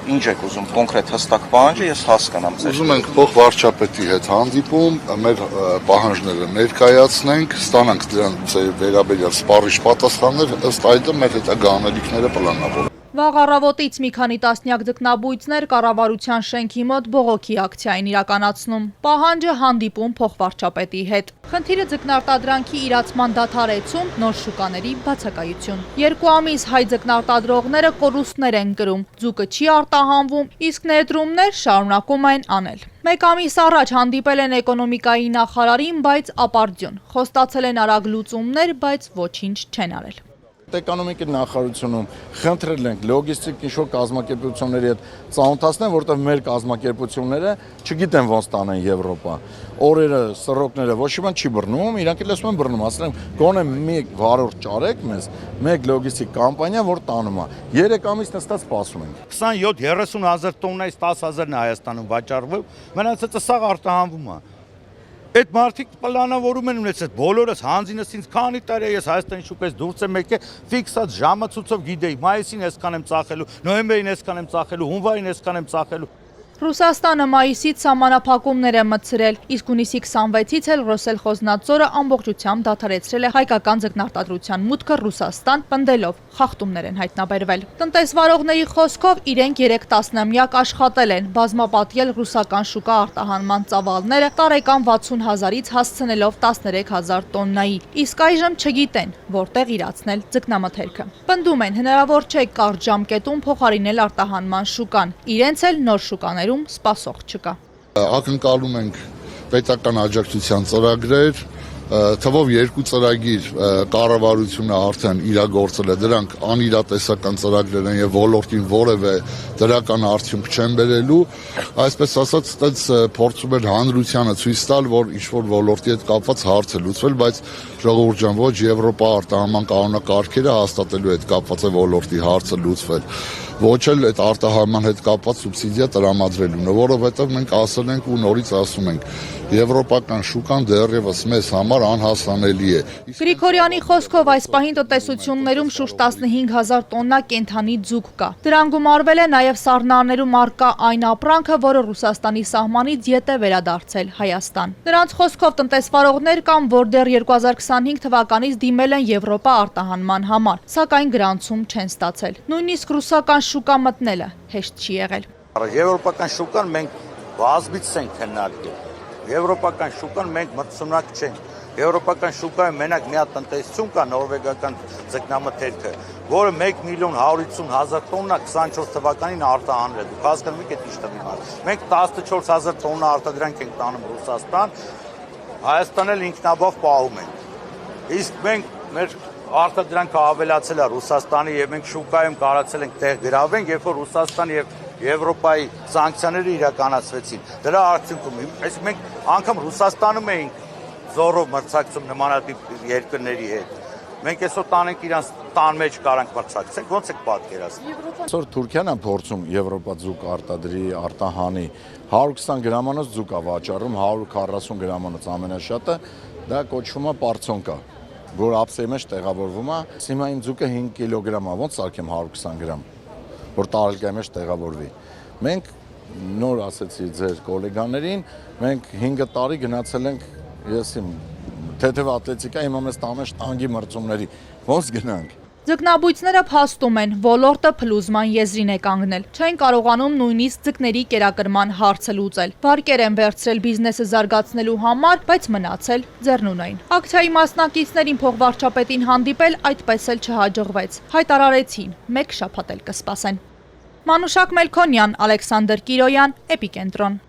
Ինչ եք ուզում կոնկրետ հստակ պահանջը ես հասկանամ ձեր։ Ուզում ենք փոխվարչապետի հետ հանդիպում, մեր պահանջները ներկայացնենք, ստանանք դրանց վերաբերյալ սպառիչ պատասխաններ, ըստ այդմ մեր հետագա անելիքները պլանավորենք։ Վաղ առավոտից մի քանի տասնյակ ձկնաբույծներ կառավարության շենքի մոտ բողոքի ակցիա են իրականացնում։ Պահանջը հանդիպում փոխվարչապետի հետ։ Խնդիրը ձկնարտադրանքի իրացման դադարեցում, նոր շուկաների բացակայություն։ 2 ամիս հայ ձկնարտադրողները կորուստներ են կրում, ձուկը չի արտահանվում, իսկ ներդրումներ շարունակում են անել։ 1 ամիս առաջ հանդիպել են էկոնոմիկայի նախարարին, բայց ապարդյուն։ Խոստացել են արագ լուծումներ, բայց ոչինչ չեն արել։ Էկոնոմիկայի նախարարությունում խնդրել ենք լոգիստիկ ինչ-որ կազմակերպությունների հետ ծանոթացնել, որտեղ մեր կազմակերպությունները չգիտեն ոնց տանեն Եվրոպա։ Օրերը, սռոկները ոչ մի բան չի բռնում, իրանք էլ ասում են բռնում, ասել եմ գոնե մի վարորդ ճարեք մեզ, մեկ լոգիստիկ կամպանիա, որ տանում է։ 3 ամիս նստած սպասում ենք։ 27-30 հազար տոննայից 10 հազարն է Հայաստանում վաճառվում, մնացածը սաղ արտահանվում է։ Այդ մարդիկ պլանավորում են ունեցել բոլորս հանձինս ինձ քանի տարի ես Հայաստանի շուկայից դուրս եմ եկել ֆիքսած ժամացույցով գիտեի մայիսին այսքան եմ ծախելու, նոյեմբերին այսքան եմ ծախելու, հունվարին այսքան եմ ծախելու։ Ռուսաստանը մայիսից սահմանափակումներ է մտցրել, իսկ հունիսի 26-ից էլ Ռոսելխոզնadzորը ամբողջությամբ դադարեցրել է հայկական ձկնարտադրության մուտքը Ռուսաստան, պնդելով խախտումներ են հայտնաբերվել։ Տնտեսվարողների խոսքով իրենք 3 տասնամյակ աշխատել են, բազմապատկել ռուսական շուկա արտահանման ծավալները տարեկան 60 հազարից հասցնելով 13 հազար տոննայի, իսկ այժմ չգիտեն, որտեղ իրացնել ձկնամթերքը։ Պնդում են, հնարավոր չէ կարճ ժամկետում փոխարինել արտահանման շուկան, իրենց էլ նոր շուկաներում սպասող չկա։ Ակնկալում ենք պետական աջակցության ծրագրեր, թվով 2 ծրագիր կառավարությունը արդեն իրագործել է, դրանք անիրատեսական ծրագրեր են եւ ոլորտին որևէ դրական արդյունք չեն բերելու, այսպես ասած, այդպես փորձում են հանրությանը ցույց տալ, որ ինչ-որ ոլորտի հետ կապված հարց է լուծվել, բայց ժողովուրդ ջան, ոչ Եվրոպա արտահանման կանոնակարգերը հաստատելու հետ կապված է ոլորտի հարցը լուծվել, ոչ էլ այդ արտահանման հետ կապված սուբսիդիա տրամադրելուն, որովհետև մենք ասել ենք ու նորից ասում ենք, եվրոպական շուկան դեռևս մեզ համար անհասանելի է։ Գրիգորյանի խոսքով այս պահին տնտեսություններում շուրջ 15 հազար տոննա կենդանի ձուկ կա։ Դրան գումարվել է նաև սառնաներում առկա այն ապրանքը, որը Ռուսաստանի սահմանից ետ է վերադարձել Հայաստան։ Նրանց խոսքով տնտեսվարողներ կան, որ դեռ 2025 թվականից դիմել են Եվրոպա արտահանման համար, սակայն գրանցում չեն ստացել։ Նույնիսկ ռուսական շուկա մտնելը հեշտ չի եղել։ Եվրոպական շուկան մենք բազմից ենք քննարկել։ Եվրոպական շուկան մենք մրցունակ չենք։ Եվրոպական շուկայում մենակ մի հատ տնտեսություն կա նորվեգական ձկնամթերքը, որը 1 միլիոն 150 հազար տոննա 24 թվականին արտահանել է։ Դուք հասկանում եք ինչ տվի մարդ։ Մենք 14 հազար տոննա արտադրանք ենք տանում Ռուսաստան, Հայաստան էլ ինքնաբավ պահում ենք։ Իսկ մենք մեր արտադրանքը ավելացել է Ռուսաստանի եւ մենք շուկայում կարացել ենք տեղ գրավենք, երբ որ Ռուսաստան եւ Եվրոպայի սանկցիաները իրականացվեցին։ Դրա արդյունքում այսինքն մենք անգամ Ռուսաստանում էինք զորով մրցակցում նմանատիպ երկրների հետ։ Մենք այսօր տանենք իրանց տան մեջ կարանք մրցակցենք, ո՞նց եք պատկերացնում։ Այսօր Թուրքիան է փորձում Եվրոպա ձուկ արտադրի, արտահանի 120 գրամանոց ձուկ է վաճառում, 140 գրամանոց ամենաշատը, դա կոչվում է պարցոնկա, որ ափսեի մեջ տեղավորվում է։ Հիմա իմ ձուկը 5 կիլոգրամ է, ո՞նց սարքեմ 120 գրամ, որ տարածքայի մեջ տեղավորվի։ Մենք նոր ասեցի ձեր գոլեգաներին, մենք 5 տարի գնացել ենք, ես իմ թեթև ատլետիկա հիմա մեզ տանում են շտանգի մրցումների, ոնց գնանք։ Ձկնաբույծները փաստում են, ոլորտը փլուզման եզրին է կանգնել, չեն կարողանում նույնիսկ ձկների կերակրման հարցը լուծել։ Վարկեր են վերցրել բիզնեսը զարգացնելու համար, բայց մնացել ձեռնունայն։ Ակցիայի մասնակիցներին փոխվարչապետին հանդիպել այդպես էլ չհաջողվեց, հայտարարեցին, 1 շաբաթ էլ կսպասեն։ Մանուշակ Մելքոնյան, Ալեքսանդր Կիրոյան, Էպիկենտրոն։